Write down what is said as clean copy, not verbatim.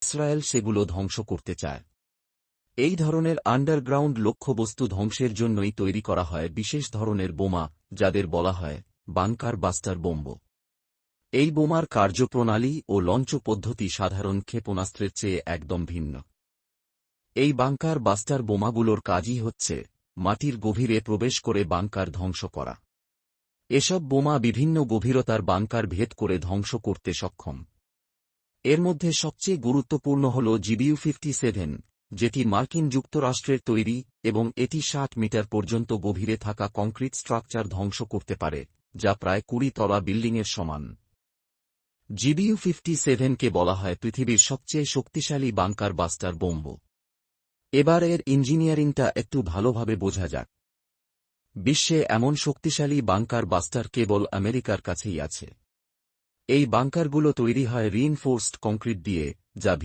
Israel সেগুলো ধ্বংস করতে চায়। এই ধরনের আন্ডারগ্রাউন্ড লক্ষ্যবস্তু ধ্বংসের জন্যই তৈরি করা হয় বিশেষ ধরনের বোমা, যাদের বলা হয় বাংকার বাস্টার বোম্ব। এই বোমার কার্যপ্রণালী ও লঞ্চ পদ্ধতি সাধারণ ক্ষেপণাস্ত্রের চেয়ে একদম ভিন্ন। এই বাংকার বাস্টার বোমাগুলোর কাজই হচ্ছে মাটির গভীরে প্রবেশ করে বাংকার ধ্বংস করা। এসব বোমা বিভিন্ন গভীরতার বাংকার ভেদ করে ধ্বংস করতে সক্ষম। এর মধ্যে সবচেয়ে গুরুত্বপূর্ণ হল GBU-57, যেটি মার্কিন যুক্তরাষ্ট্রের তৈরি এবং এটি 60 মিটার পর্যন্ত গভীরে থাকা কংক্রিট স্ট্রাকচার ধ্বংস করতে পারে, যা প্রায় 20 তলা বিল্ডিংয়ের সমান। GBU-57কে বলা হয় পৃথিবীর সবচেয়ে শক্তিশালী বাংকার বাস্টার বোম্ব। এবার এর ইঞ্জিনিয়ারিংটা একটু ভালোভাবে বোঝা যাক। বিশ্বে এমন শক্তিশালী বাংকার বাস্টার কেবল আমেরিকার কাছেই আছে। এই বাংকারগুলো তৈরি হয় রিইনফোর্সড কংক্রিট দিয়ে, যা